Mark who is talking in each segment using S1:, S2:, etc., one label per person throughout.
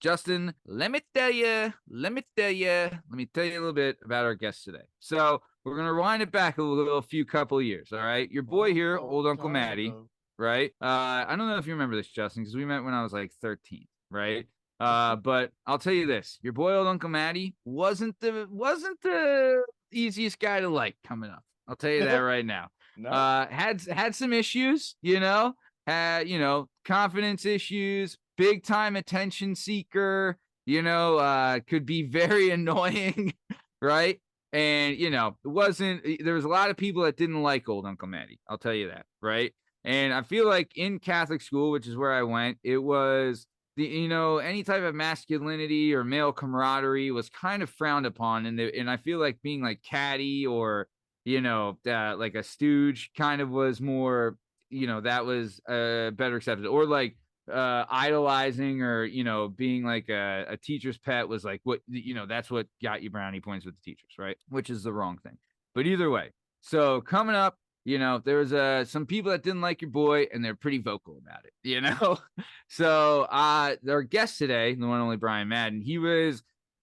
S1: Justin, let me tell you a little bit about our guest today. So we're going to rewind it back a few couple of years. All right. Your boy here, old Uncle Matty, right? I don't know if you remember this, Justin, because we met when I was like 13, right? But I'll tell you this, your boy, old Uncle Matty, wasn't the easiest guy to like coming up. I'll tell you that right now.
S2: No.
S1: Had some issues, had, confidence issues, big time attention seeker, could be very annoying, right? And, there was a lot of people that didn't like old Uncle Matty. I'll tell you that, right? And I feel like in Catholic school, which is where I went, it was any type of masculinity or male camaraderie was kind of frowned upon. And I feel like being like catty or, like a stooge kind of was more, that was better accepted, or like idolizing or, being like a teacher's pet was like what, that's what got you brownie points with the teachers, right? Which is the wrong thing. But either way, so coming up, there was some people that didn't like your boy and they're pretty vocal about it, So our guest today, the one and only Brian Madden,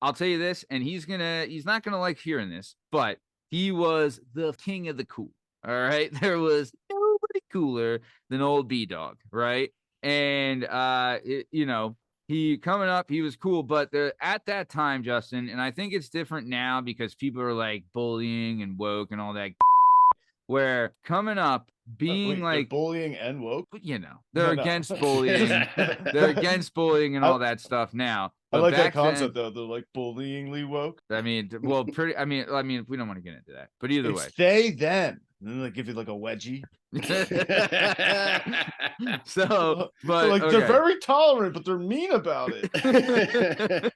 S1: I'll tell you this, and he's not gonna like hearing this, but he was the king of the cool. All right. There was nobody cooler than old B-Dog, right? And he coming up, he was cool, but at that time, Justin, and I think it's different now because people are like bullying and woke and all that. Where coming up, being like
S2: bullying and woke,
S1: they're against bullying. They're against bullying and all that stuff now.
S2: But I like that concept though. They're like bullyingly woke.
S1: I mean, well, we don't want to get into that, but either way,
S2: they them. And then they give you like a wedgie.
S1: So, but
S2: like they're very tolerant, but they're mean about it.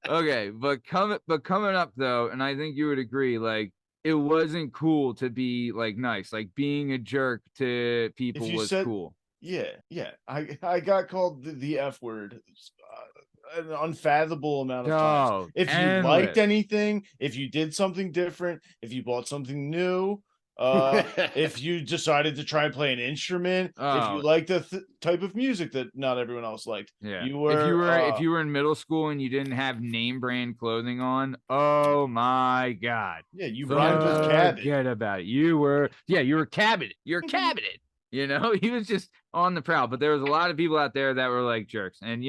S1: Okay, but coming up though, and I think you would agree, like it wasn't cool to be like nice, like being a jerk to people was cool.
S2: Yeah. I got called the F word an unfathomable amount of times. If you liked anything, if you did something different, if you bought something new, if you decided to try and play an instrument, if you liked a type of music that not everyone else liked,
S1: if you were in middle school and you didn't have name brand clothing on, oh my god,
S2: you rhymed with cabinet.
S1: Forget about it. You were cabinet. You're cabinet. He was just on the prowl. But there was a lot of people out there that were like jerks. And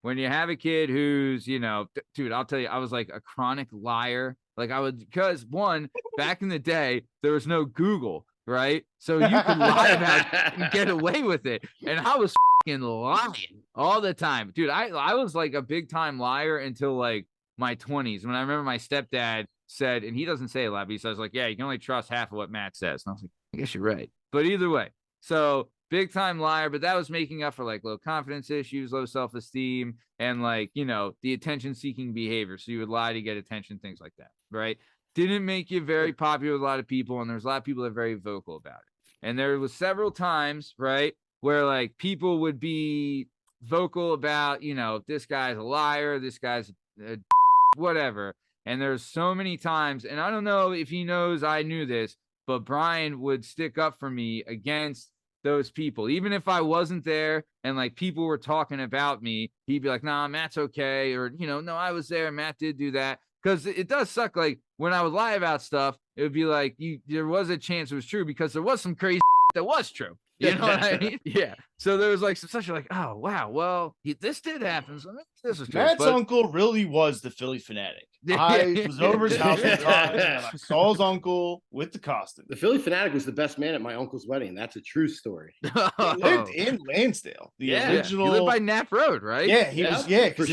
S1: when you have a kid who's dude, I'll tell you, I was like a chronic liar. Like because one, back in the day, there was no Google, right? So you could lie about it and get away with it. And I was fucking lying all the time. Dude, I was like a big time liar until like my 20s. When I remember my stepdad said, and he doesn't say a lot, but he says like, yeah, you can only trust half of what Matt says. And I was like, I guess you're right. But either way, so big time liar, but that was making up for like low confidence issues, low self-esteem, and like, the attention seeking behavior. So you would lie to get attention, things like that, right? Didn't make you very popular with a lot of people. And there's a lot of people that are very vocal about it. And there was several times, right, where like people would be vocal about, this guy's a liar, this guy's a whatever. And there's so many times, and I don't know if he knows I knew this, but Brian would stick up for me against those people. Even if I wasn't there and like people were talking about me, he'd be like, nah, Matt's okay. Or, no, I was there. Matt did do that. Because it does suck. Like when I would lie about stuff, it would be like there was a chance it was true because there was some crazy that was true. You know what I mean? Yeah. So there was like such like, oh wow, well this did happen. So this is true.
S2: Matt's uncle really was the Philly fanatic. I was over his house one time and I saw his uncle with the costume.
S3: The Philly fanatic was the best man at my uncle's wedding. That's a true story.
S2: He lived in Lansdale. The original.
S1: He lived by Knapp Road, right?
S2: Yeah, he was. Yeah, because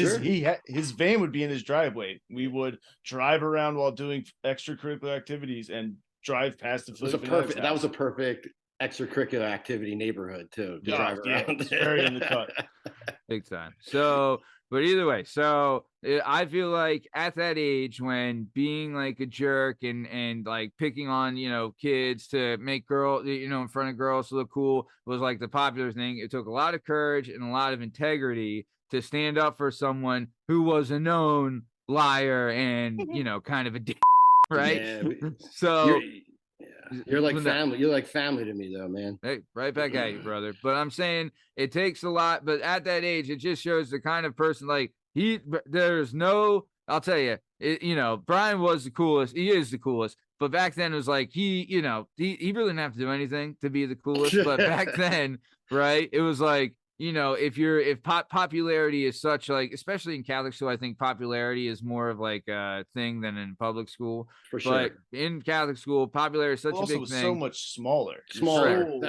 S2: his van would be in his driveway. We would drive around while doing extracurricular activities and drive past the Philly fanatic.
S3: That was a perfect extracurricular activity neighborhood too to drive around.
S2: It's very in the cut.
S1: Big time. So, but either way, so I feel like at that age when being like a jerk and like picking on, kids to make in front of girls to look cool was like the popular thing. It took a lot of courage and a lot of integrity to stand up for someone who was a known liar and, kind of a dick, right?
S3: Yeah,
S1: so
S3: You're like family. You're like family to me, though, man.
S1: Hey, right back at you, brother. But I'm saying it takes a lot. But at that age, it just shows the kind of person like there's no, I'll tell you, Brian was the coolest. He is the coolest. But back then it was like he really didn't have to do anything to be the coolest. But back then, right, it was like, if popularity is such, like, especially in Catholic school, I think popularity is more of like a thing than in public school.
S3: For sure.
S1: But in Catholic school, popularity is such a big thing.
S2: So much smaller.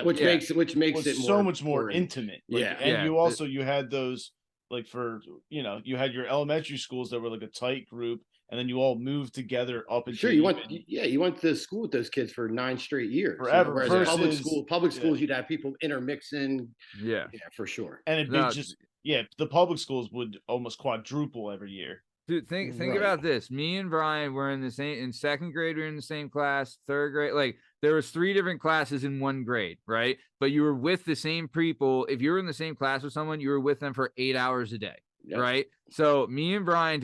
S3: Which makes it
S2: so much more intimate. Like,
S3: yeah.
S2: And you had those, like, you had your elementary schools that were like a tight group, and then you all moved together up into
S3: you went to school with those kids for 9 straight years
S2: forever.
S3: Whereas public schools you'd have people intermixing.
S2: Yeah,
S3: for sure.
S2: And it'd be the public schools would almost quadruple every year.
S1: Dude, think about this. Me and Brian were in second grade. We were in the same class. Third grade, like, there was 3 different classes in one grade, right? But you were with the same people. If you were in the same class with someone, you were with them for 8 hours a day. Yep. Right. So me and Brian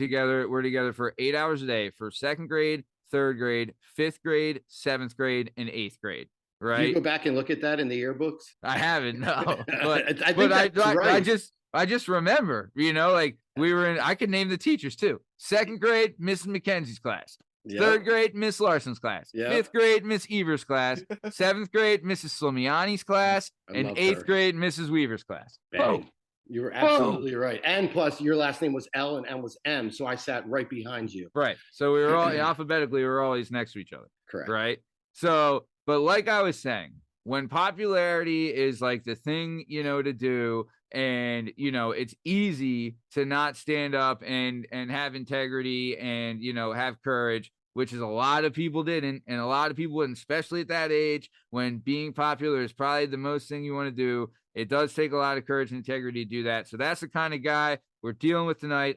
S1: were together for 8 hours a day for second grade, third grade, 5th grade, 7th grade, and 8th grade. Right.
S3: Do you go back and look at that in the yearbooks?
S1: I haven't, no. But I just remember, like, we were in, I could name the teachers too. 2nd grade, Mrs. McKenzie's class. Yep. 3rd grade, Miss Larson's class. Yep. 5th grade, Miss Evers' class. 7th grade, Mrs. Slimiani's class. And 8th grade, Mrs. Weaver's class.
S3: Oh. You were absolutely right. And plus, your last name was L and M was M, so I sat right behind you.
S1: Right. So we were all alphabetically, we were always next to each other.
S3: Correct.
S1: Right. So, but like I was saying, when popularity is like the thing, to do, and it's easy to not stand up and have integrity and have courage, which is a lot of people didn't, and a lot of people wouldn't, especially at that age when being popular is probably the most thing you want to do. It does take a lot of courage and integrity to do that. So that's the kind of guy we're dealing with tonight.